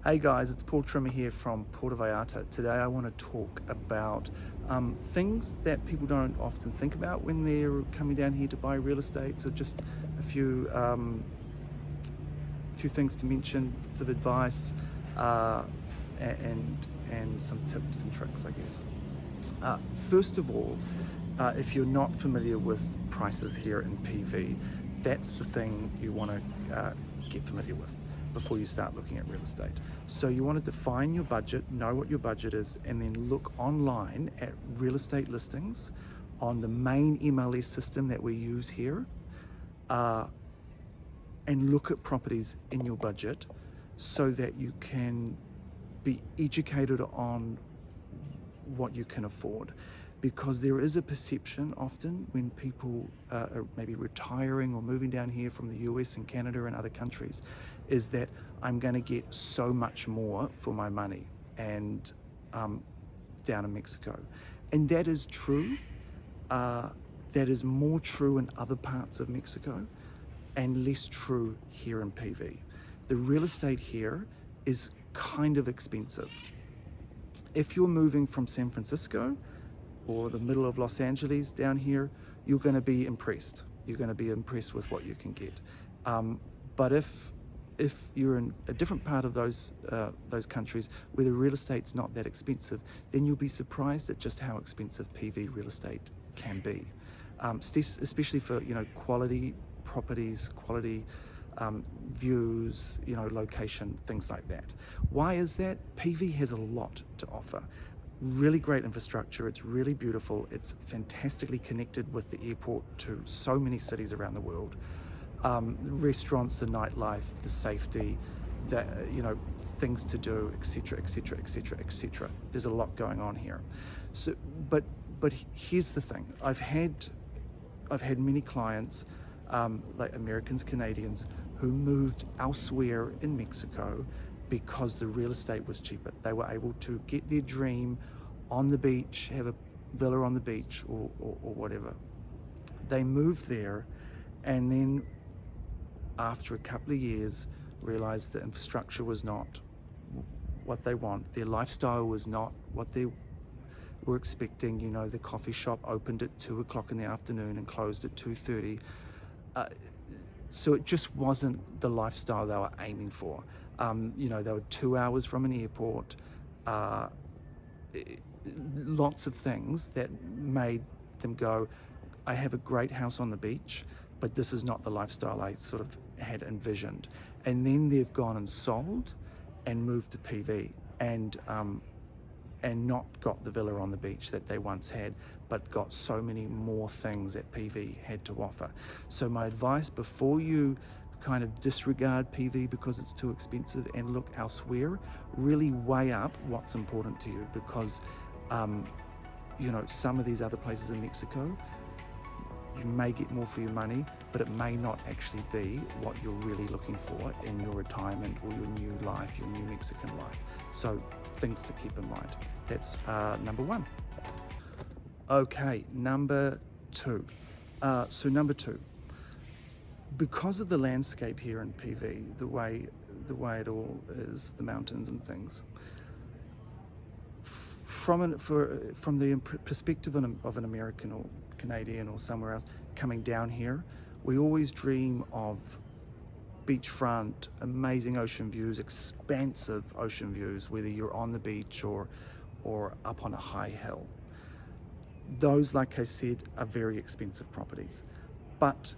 Hey guys, it's Paul Trimmer here from Puerto Vallarta. Today I want to talk about things that people don't often think about when they're coming down here to buy real estate. So just a few things to mention, bits of advice, and some tips and tricks, I guess. First of all, if you're not familiar with prices here in PV, that's the thing you want to get familiar with before you start looking at real estate. So you want to define your budget, know what your budget is, and then look online at real estate listings on the main MLS system that we use here, and look at properties in your budget so that you can be educated on what you can afford. Because there is a perception often when people are maybe retiring or moving down here from the US and Canada and other countries, is that I'm going to get so much more for my money and down in Mexico. And that is true. That is more true in other parts of Mexico and less true here in PV. The real estate here is kind of expensive. If you're moving from San Francisco or the middle of Los Angeles down here, you're going to be impressed. You're going to be impressed with what you can get. But if you're in a different part of those countries where the real estate's not that expensive, then you'll be surprised at just how expensive PV real estate can be, especially for quality properties, quality views, location, things like that. Why is that? PV has a lot to offer. Really great infrastructure, it's really beautiful, it's fantastically connected with the airport to so many cities around the world. Restaurants, the nightlife, the safety, things to do, etc, etc, etc, etc. There's a lot going on here. So but here's the thing. I've had many clients, like Americans, Canadians, who moved elsewhere in Mexico because the real estate was cheaper. They were able to get their dream on the beach, have a villa on the beach or whatever. They moved there and then after a couple of years realized the infrastructure was not what they want. Their lifestyle was not what they were expecting. The coffee shop opened at 2 o'clock in the afternoon and closed at 2:30. So it just wasn't the lifestyle they were aiming for. They were 2 hours from an airport, lots of things that made them go, I have a great house on the beach, but this is not the lifestyle I sort of had envisioned. And then they've gone and sold and moved to PV and not got the villa on the beach that they once had, but got so many more things that PV had to offer. So my advice, before you kind of disregard PV because it's too expensive and look elsewhere, really weigh up what's important to you, because some of these other places in Mexico, you may get more for your money, but it may not actually be what you're really looking for in your retirement or your new life, your new Mexican life. So things to keep in mind. That's number one. Okay, number two. Number two, because of the landscape here in PV, the way it all is, the mountains and things, from the perspective of an American or Canadian or somewhere else coming down here, we always dream of beachfront, amazing ocean views, expansive ocean views, whether you're on the beach or up on a high hill. Those, like I said, are very expensive properties. But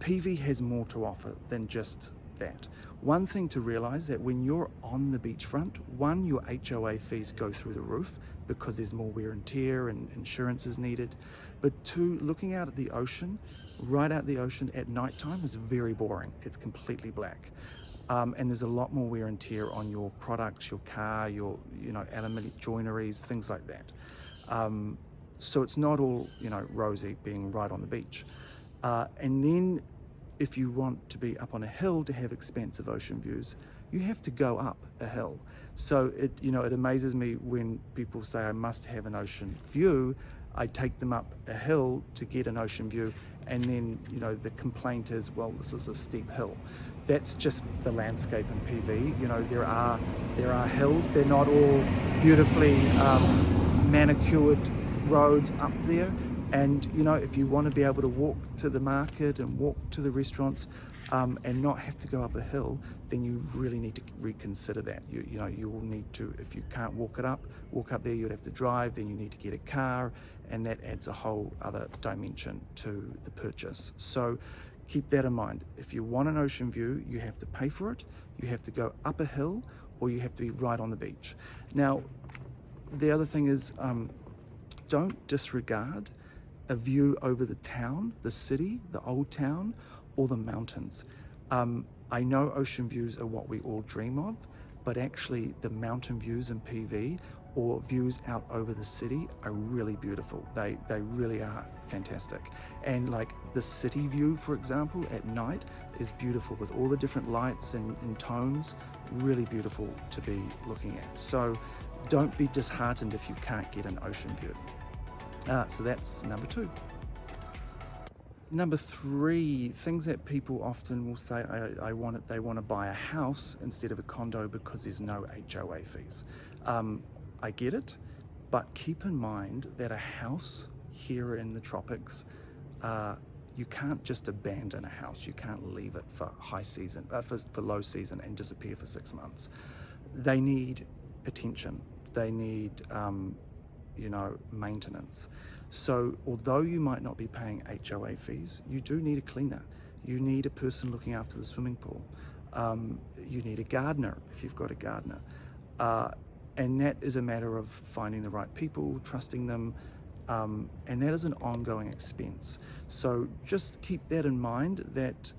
PV has more to offer than just that. One thing to realize, that when you're on the beachfront, one, your HOA fees go through the roof because there's more wear and tear and insurance is needed. But two, looking out at the ocean, right out the ocean at nighttime is very boring. It's completely black. And there's a lot more wear and tear on your products, your car, your aluminium joineries, things like that. So it's not all rosy being right on the beach. And then if you want to be up on a hill to have expansive ocean views, you have to go up a hill. So it amazes me when people say I must have an ocean view. I take them up a hill to get an ocean view, and then the complaint is, well, this is a steep hill. that's just the landscape in PV. You know, there are hills. They're not all beautifully manicured roads up there. And you know, if you want to be able to walk to the market and walk to the restaurants and not have to go up a hill, then you really need to reconsider that. You know, you will need to, if you can't walk up there, you'd have to drive. Then you need to get a car, and that adds a whole other dimension to the purchase. So keep that in mind. If you want an ocean view, you have to pay for it. You have to go up a hill, or you have to be right on the beach. Now, the other thing is, don't disregard a view over the town, the city, the old town, or the mountains. I know ocean views are what we all dream of, but actually the mountain views in PV or views out over the city are really beautiful. They really are fantastic. And like the city view, for example, at night is beautiful with all the different lights and tones, really beautiful to be looking at. So don't be disheartened if you can't get an ocean view. So that's number 2. Number 3, things that people often will say, they want to buy a house instead of a condo because there's no HOA fees. I get it, but keep in mind that a house here in the tropics, you can't just abandon a house. You can't leave it for high season, for low season and disappear for 6 months. They need attention. They need maintenance. So although you might not be paying HOA fees, you do need a cleaner. You need a person looking after the swimming pool. You need a gardener if you've got a gardener. And that is a matter of finding the right people, trusting them, and that is an ongoing expense. So just keep that in mind, that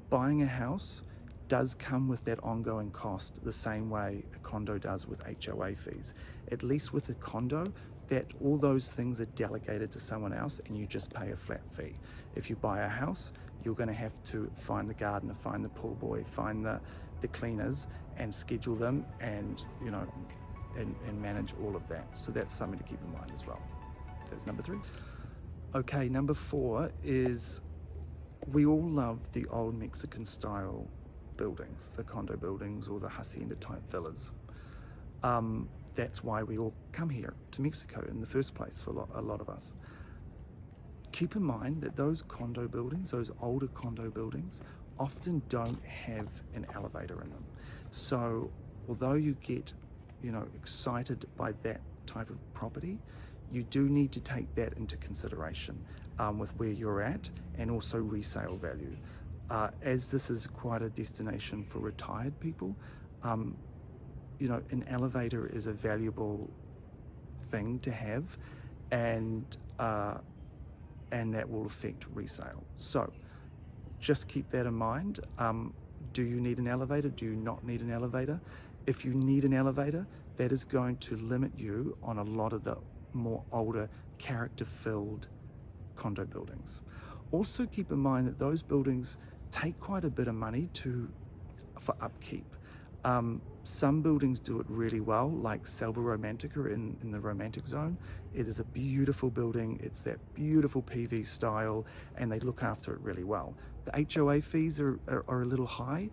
buying a house does come with that ongoing cost the same way a condo does with HOA fees. At least with a condo, that all those things are delegated to someone else and you just pay a flat fee. If you buy a house, you're going to have to find the gardener, find the pool boy, find the cleaners and schedule them and manage all of that. So that's something to keep in mind as well. That's number 3. Okay, number 4 is we all love the old Mexican style buildings, the condo buildings or the hacienda type villas. That's why we all come here to Mexico in the first place for a lot of us. Keep in mind that those condo buildings, those older condo buildings, often don't have an elevator in them. So although you get, excited by that type of property, you do need to take that into consideration with where you're at and also resale value. As this is quite a destination for retired people, an elevator is a valuable thing to have, and that will affect resale. So just keep that in mind. Do you need an elevator? Do you not need an elevator? If you need an elevator, that is going to limit you on a lot of the more older character-filled condo buildings. Also keep in mind that those buildings take quite a bit of money for upkeep. Some buildings do it really well, like Selva Romantica in the Romantic Zone. It is a beautiful building. It's that beautiful PV style, and they look after it really well. The HOA fees are a little high,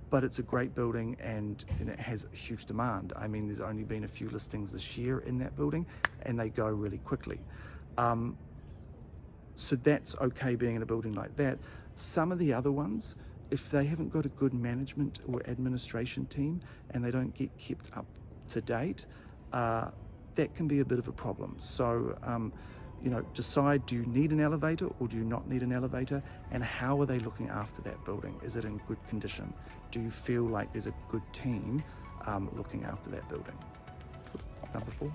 but it's a great building and it has a huge demand. I mean, there's only been a few listings this year in that building, and they go really quickly. So that's okay being in a building like that. Some of the other ones, if they haven't got a good management or administration team and they don't get kept up to date, that can be a bit of a problem. So, decide, do you need an elevator or do you not need an elevator? And how are they looking after that building? Is it in good condition? Do you feel like there's a good team looking after that building? Number 4.